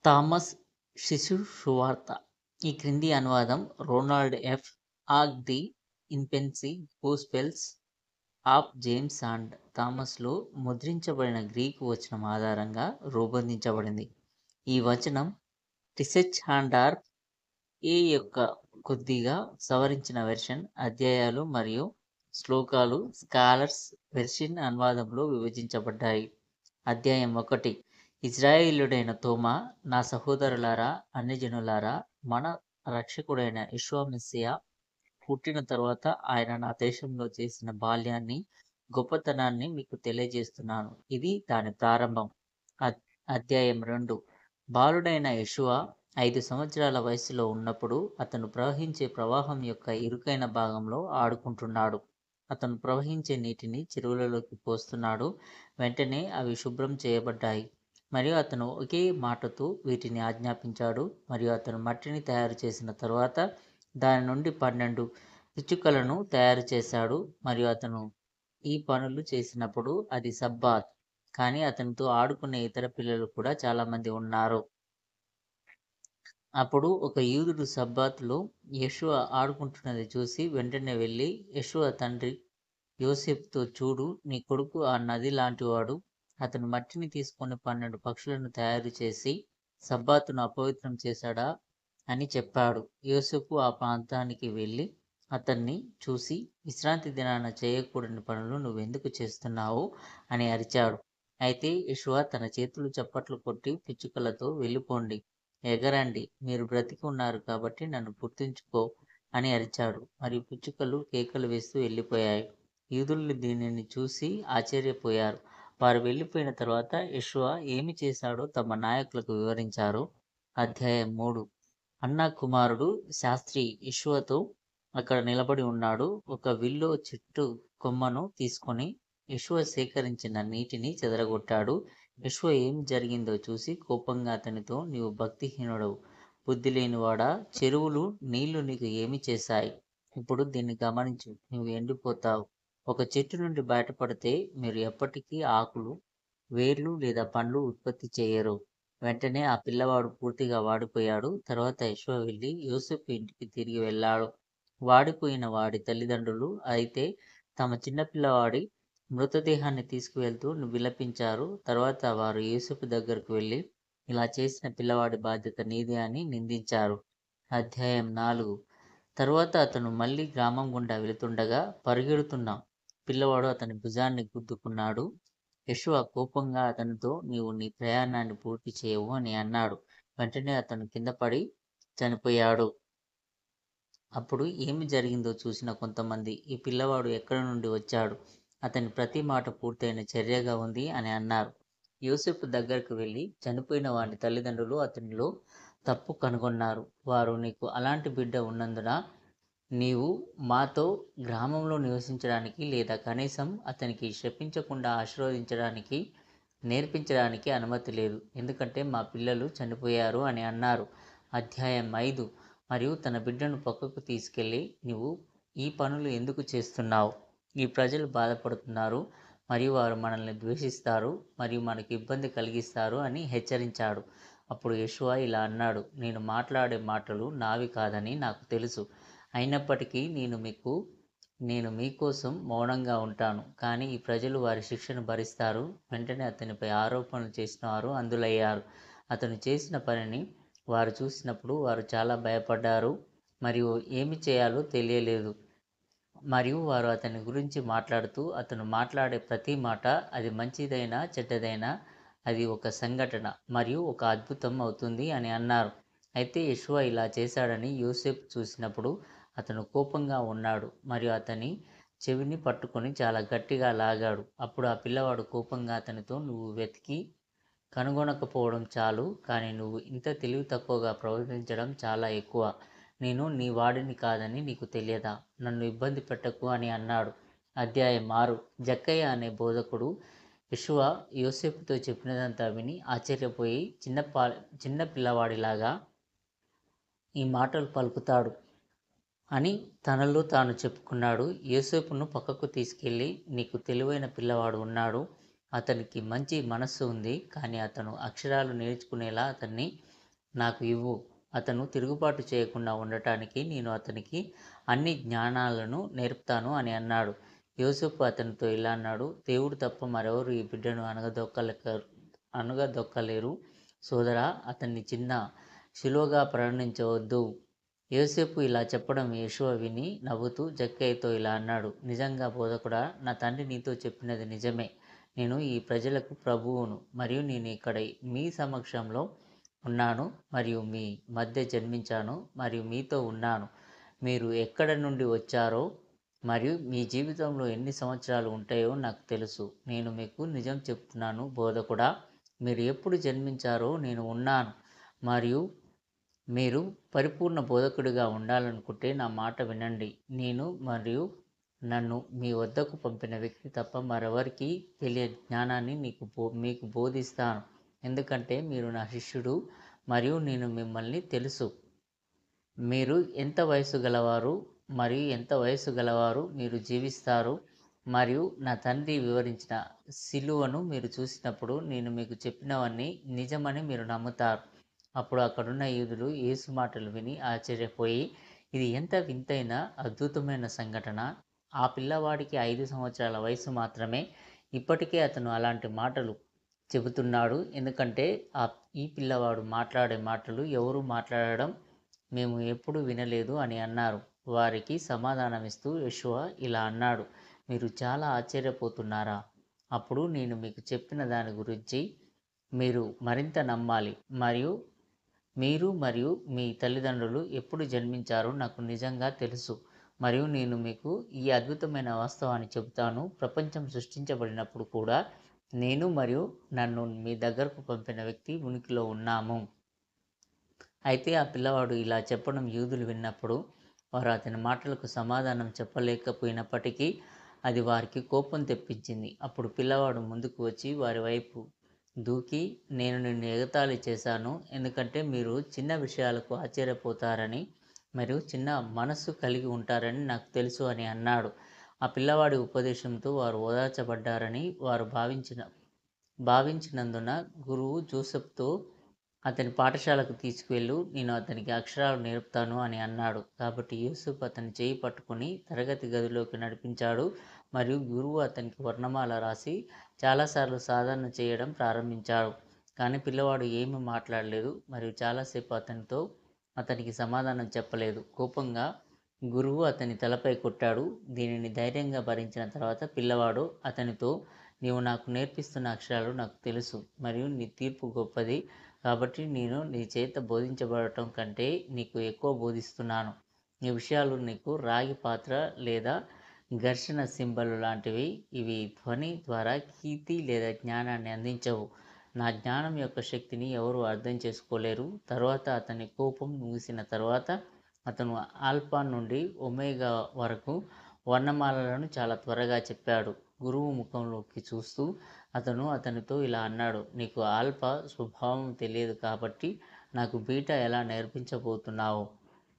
Thomas శిశు సువార్త. ఈ క్రింది అనువాదం Ronald F. Hock the infancy gospels of James and థామస్లో ముద్రించబడిన గ్రీకు వచనం ఆధారంగా రూపొందించబడింది. ఈ వచనం టిసెచ్హాండార్ ఏ యొక్క కొద్దిగా సవరించిన వెర్షన్. అధ్యాయాలు మరియు శ్లోకాలు స్కాలర్స్ వెర్షన్ అనువాదంలో విభజించబడ్డాయి. అధ్యాయం 1. ఇజ్రాయేలీయుడైన తోమా, నా సహోదరులారా, అన్యజనులారా, మన రక్షకుడైన యెషువా మెస్సియా పుట్టిన తరువాత ఆయన నా దేశంలో చేసిన బాల్యాన్ని, గొప్పతనాన్ని మీకు తెలియజేస్తున్నాను. ఇది దాని ప్రారంభం. అధ్యాయం 2. బాలుడైన యెషువా 5 సంవత్సరాల వయస్సులో ఉన్నప్పుడు అతను ప్రవహించే ప్రవాహం యొక్క ఇరుకైన భాగంలో ఆడుకుంటున్నాడు. అతను ప్రవహించే నీటిని చెరువులలోకి పోస్తున్నాడు. వెంటనే అవి శుభ్రం చేయబడ్డాయి మరియు అతను ఒకే మాటతో వీటిని ఆజ్ఞాపించాడు. మరియు అతను మట్టిని తయారు చేసిన తరువాత దాని నుండి 12 పిచ్చుకలను తయారు చేశాడు. మరియు అతను ఈ పనులు చేసినప్పుడు అది సబ్బాత్. కానీ అతనితో ఆడుకునే ఇతర పిల్లలు కూడా చాలామంది ఉన్నారు. అప్పుడు ఒక యూదుడు సబ్బాతులో యెషువా ఆడుకుంటున్నది చూసి వెంటనే వెళ్ళి యెషువా తండ్రి యోసేపుతో, చూడు, నీ కొడుకు ఆ నది లాంటివాడు. అతను మట్టిని తీసుకొని 12 పక్షులను తయారు చేసి సబ్బాతును అపవిత్రం చేశాడా అని చెప్పాడు. యోసేపు ఆ ప్రాంతానికి వెళ్ళి అతన్ని చూసి, విశ్రాంతి దినాన చేయకూడని పనులు నువ్వెందుకు చేస్తున్నావు అని అరిచాడు. అయితే యెషువా తన చేతులు చప్పట్లు కొట్టి, పిచ్చుకలతో, వెళ్ళిపోండి, ఎగరండి, మీరు బ్రతికి ఉన్నారు కాబట్టి నన్ను గుర్తుంచుకో అని అరిచాడు. మరియు పిచ్చుకలు కేకలు వేస్తూ వెళ్ళిపోయాయి. యూదులు దీనిని చూసి ఆశ్చర్యపోయారు. వారు వెళ్ళిపోయిన తర్వాత యెషువా ఏమి చేశాడో తమ నాయకులకు వివరించారు. అధ్యాయం 3. అన్నా కుమారుడు శాస్త్రి యెషువాతో అక్కడ నిలబడి ఉన్నాడు. ఒక విల్లో చెట్టు కొమ్మను తీసుకొని యెషువా సేకరించిన నీటిని చెదరగొట్టాడు. యెషువా ఏమి జరిగిందో చూసి కోపంగా అతనితో, నీవు భక్తిహీనుడవు, బుద్ధి లేనివాడా, చెరువులు నీళ్లు నీకు ఏమి చేశాయి? ఇప్పుడు దీన్ని గమనించు, నువ్వు ఎండిపోతావు. ఒక చెట్టు నుండి బయటపడితే మీరు ఎప్పటికీ ఆకులు, వేర్లు లేదా పండ్లు ఉత్పత్తి చేయరు. వెంటనే ఆ పిల్లవాడు పూర్తిగా వాడిపోయాడు. తర్వాత యెషువా వెళ్ళి యోసేపు ఇంటికి తిరిగి వెళ్ళాడు. వాడిపోయిన వాడి తల్లిదండ్రులు అయితే తమ చిన్న పిల్లవాడి మృతదేహాన్ని తీసుకువెళ్తూ విలపించారు. తర్వాత వారు యోసేపు దగ్గరకు వెళ్ళి, ఇలా చేసిన పిల్లవాడి బాధ్యత నీదే అని నిందించారు. అధ్యాయం 4. తరువాత అతను మళ్ళీ గ్రామం గుండా వెళుతుండగా పరిగెడుతున్న పిల్లవాడు అతని భుజాన్ని గుద్దుకున్నాడు. యెషువా కోపంగా అతనితో, నీవు నీ ప్రయాణాన్ని పూర్తి చేయవు అని అన్నాడు. వెంటనే అతను కింద పడి చనిపోయాడు. అప్పుడు ఏమి జరిగిందో చూసిన కొంతమంది, ఈ పిల్లవాడు ఎక్కడి నుండి వచ్చాడు? అతని ప్రతి మాట పూర్తయిన చర్యగా ఉంది అని అన్నారు. యోసేపు దగ్గరకు వెళ్ళి చనిపోయిన వాడి తల్లిదండ్రులు అతనిలో తప్పు కనుగొన్నారు. వారు, నీకు అలాంటి బిడ్డ ఉన్నందున నీవు మాతో గ్రామంలో నివసించడానికి లేదా కనీసం అతనికి శపించకుండా ఆశీర్వదించడానికి నేర్పించడానికి అనుమతి లేదు, ఎందుకంటే మా పిల్లలు చనిపోయారు అని అన్నారు. అధ్యాయం 5. మరియు తన బిడ్డను పక్కకు తీసుకెళ్ళి, నీవు ఈ పనులు ఎందుకు చేస్తున్నావు? ఈ ప్రజలు బాధపడుతున్నారు మరియు వారు మనల్ని ద్వేషిస్తారు మరియు మనకు ఇబ్బంది కలిగిస్తారు అని హెచ్చరించాడు. అప్పుడు యెషువా ఇలా అన్నాడు, నేను మాట్లాడే మాటలు నావి కాదని నాకు తెలుసు. అయినప్పటికీ నేను మీకోసం మౌనంగా ఉంటాను. కానీ ఈ ప్రజలు వారి శిక్షను భరిస్తారు. వెంటనే అతనిపై ఆరోపణలు చేసిన వారు అందులయ్యారు. అతను చేసిన పనిని వారు చూసినప్పుడు వారు చాలా భయపడ్డారు మరియు ఏమి చేయాలో తెలియలేదు. మరియు వారు అతని గురించి మాట్లాడుతూ, అతను మాట్లాడే ప్రతి మాట, అది మంచిదైనా చెడ్డదైనా, అది ఒక సంఘటన మరియు ఒక అద్భుతం అవుతుంది అని అన్నారు. అయితే యెషువా ఇలా చేశాడని యోసేపు చూసినప్పుడు అతను కోపంగా ఉన్నాడు మరియు అతని చెవిని పట్టుకొని చాలా గట్టిగా లాగాడు. అప్పుడు ఆ పిల్లవాడు కోపంగా అతనితో, నువ్వు వెతికి కనుగొనకపోవడం చాలు, కానీ నువ్వు ఇంత తెలివి తక్కువగా ప్రవర్తించడం చాలా ఎక్కువ. నేను నీ వాడిని కాదని నీకు తెలియదా? నన్ను ఇబ్బంది పెట్టకు అని అన్నాడు. అధ్యాయం 6. జక్కయ్య అనే బోధకుడు యెషువా యోసేపుతో చెప్పినదంతా విని ఆశ్చర్యపోయి, చిన్న పిల్లవాడిలాగా ఈ మాటలు పలుకుతాడు అని తనలో తాను చెప్పుకున్నాడు. యోసేపును పక్కకు తీసుకెళ్ళి, నీకు తెలివైన పిల్లవాడు ఉన్నాడు, అతనికి మంచి మనస్సు ఉంది, కానీ అతను అక్షరాలు నేర్చుకునేలా అతన్ని నాకు ఇవ్వు. అతను తిరుగుబాటు చేయకుండా ఉండటానికి నేను అతనికి అన్ని జ్ఞానాలను నేర్పుతాను అని అన్నాడు. యోసేపు అతనితో ఇలా అన్నాడు, దేవుడు తప్ప మరెవరు ఈ బిడ్డను అణగదొక్కలేరు. సోదరా, అతన్ని చిన్న శిలువగా పరిగణించవద్దు. యోసేపు ఇలా చెప్పడం యేషూవ విని నవ్వుతూ జక్కయ్యతో ఇలా అన్నాడు, నిజంగా బోధకుడా, నా తండ్రి నీతో చెప్పినది నిజమే. నేను ఈ ప్రజలకు ప్రభువును, మరియు నేను ఇక్కడ మీ సమక్షంలో ఉన్నాను, మరియు మీ మధ్య జన్మించాను, మరియు మీతో ఉన్నాను. మీరు ఎక్కడ నుండి వచ్చారో మరియు మీ జీవితంలో ఎన్ని సంవత్సరాలు ఉంటాయో నాకు తెలుసు. నేను మీకు నిజం చెప్తున్నాను బోధకుడా, మీరు ఎప్పుడు జన్మించారో నేను ఉన్నాను. మరియు మీరు పరిపూర్ణ బోధకుడిగా ఉండాలనుకుంటే నా మాట వినండి. నేను మరియు నన్ను మీ వద్దకు పంపిన వ్యక్తి తప్ప మరెవరికి తెలియని జ్ఞానాన్ని మీకు బోధిస్తాను. ఎందుకంటే మీరు నా శిష్యుడు మరియు నేను మిమ్మల్ని తెలుసు. మీరు ఎంత వయసు గలవారు మీరు జీవిస్తారు. మరియు నా తండ్రి వివరించిన సిలువను మీరు చూసినప్పుడు నేను మీకు చెప్పినవన్నీ నిజమని మీరు నమ్ముతారు. అప్పుడు అక్కడున్న యూదులు యేసు మాటలు విని ఆశ్చర్యపోయి, ఇది ఎంత వింతైన అద్భుతమైన సంఘటన. ఆ పిల్లవాడికి 5 సంవత్సరాల వయసు మాత్రమే. ఇప్పటికే అతను అలాంటి మాటలు చెబుతున్నాడు. ఎందుకంటే ఈ పిల్లవాడు మాట్లాడే మాటలు ఎవరు మాట్లాడడం మేము ఎప్పుడూ వినలేదు అని అన్నారు. వారికి సమాధానమిస్తూ యేషూవ ఇలా అన్నాడు, మీరు చాలా ఆశ్చర్యపోతున్నారా? అప్పుడు నేను మీకు చెప్పిన దాని గురించి మీరు మరింత నమ్మాలి. మీరు మరియు మీ తల్లిదండ్రులు ఎప్పుడు జన్మించారో నాకు నిజంగా తెలుసు. మరియు నేను మీకు ఈ అద్భుతమైన వాస్తవాన్ని చెబుతాను. ప్రపంచం సృష్టించబడినప్పుడు కూడా నేను మరియు నన్ను మీ దగ్గరకు పంపిన వ్యక్తి ఉనికిలో ఉన్నాము. అయితే ఆ పిల్లవాడు ఇలా చెప్పడం యూదులు విన్నప్పుడు వారు అతని మాటలకు సమాధానం చెప్పలేకపోయినప్పటికీ అది వారికి కోపం తెప్పించింది. అప్పుడు పిల్లవాడు ముందుకు వచ్చి వారి వైపు దూకి, నేను నిన్ను ఎగతాళి చేశాను, ఎందుకంటే మీరు చిన్న విషయాలకు ఆశ్చర్యపోతారని మరియు చిన్న మనస్సు కలిగి ఉంటారని నాకు తెలుసు అని అన్నాడు. ఆ పిల్లవాడి ఉపదేశంతో వారు ఓదార్చబడ్డారని వారు భావించినందున గురువు జోసెఫ్తో అతని పాఠశాలకు తీసుకువెళ్ళు, నేను అతనికి అక్షరాలు నేర్పుతాను అని అన్నాడు. కాబట్టి యూసుఫ్ అతని చేయి పట్టుకుని తరగతి గదిలోకి నడిపించాడు మరియు గురువు అతనికి వర్ణమాల రాసి చాలాసార్లు సాధన చేయడం ప్రారంభించాడు. కానీ పిల్లవాడు ఏమీ మాట్లాడలేదు మరియు చాలాసేపు అతనికి సమాధానం చెప్పలేదు. కోపంగా గురువు అతని తలపై కొట్టాడు. దీనిని ధైర్యంగా భరించిన తర్వాత పిల్లవాడు అతనితో, నీవు నాకు నేర్పిస్తున్న అక్షరాలు నాకు తెలుసు మరియు నీ తీర్పు గొప్పది. కాబట్టి నేను నీ చేత బోధించబడటం కంటే నీకు ఎక్కువ బోధిస్తున్నాను. ఈ విషయాలు నీకు రాగి పాత్ర లేదా ఘర్షణ సింబల్ లాంటివి. ఇవి ధ్వని ద్వారా కీర్తి లేదా జ్ఞానాన్ని అందించవు. నా జ్ఞానం యొక్క శక్తిని ఎవరు అర్థం చేసుకోలేరు. తర్వాత అతని కోపం ముగిసిన తర్వాత అతను ఆల్ఫా నుండి ఒమేగా వరకు వర్ణమాలలను చాలా త్వరగా చెప్పాడు. గురువు ముఖంలోకి చూస్తూ అతనితో ఇలా అన్నాడు, నీకు ఆల్ఫా స్వభావం తెలియదు కాబట్టి నాకు బీటా ఎలా నేర్పించబోతున్నావు?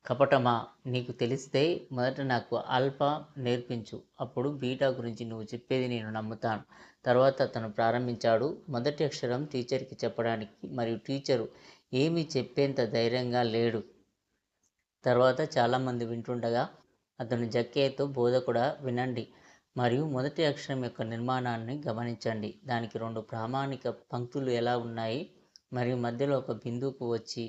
కపటమా? నీకు తెలిస్తే మొదట నాకు ఆల్ఫా నేర్పించు, అప్పుడు బీటా గురించి నువ్వు చెప్పేది నేను నమ్ముతాను. తర్వాత అతను ప్రారంభించాడు. మొదటి అక్షరం టీచర్కి చెప్పడానికి మరియు టీచరు ఏమీ చెప్పేంత ధైర్యంగా లేడు. తర్వాత చాలామంది వింటుండగా అతను జక్కయ్యతో, బోధకుడా వినండి మరియు మొదటి అక్షరం యొక్క నిర్మాణాన్ని గమనించండి. దానికి 2 ప్రామాణిక పంక్తులు ఎలా ఉన్నాయి మరియు మధ్యలో ఒక బిందువుకు వచ్చి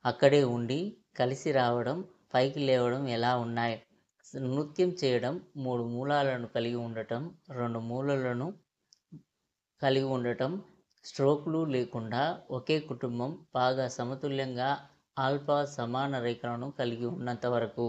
అక్కడే ఉండి కలిసి రావడం, పైకి లేవడం ఎలా ఉన్నాయి. నృత్యం చేయడం, 3 మూలాలను కలిగి ఉండటం, 2 మూలలను కలిగి ఉండటం, స్ట్రోకులు లేకుండా ఒకే కుటుంబం బాగా సమతుల్యంగా ఆల్ఫా సమాన రేఖలను కలిగి ఉన్నంత వరకు.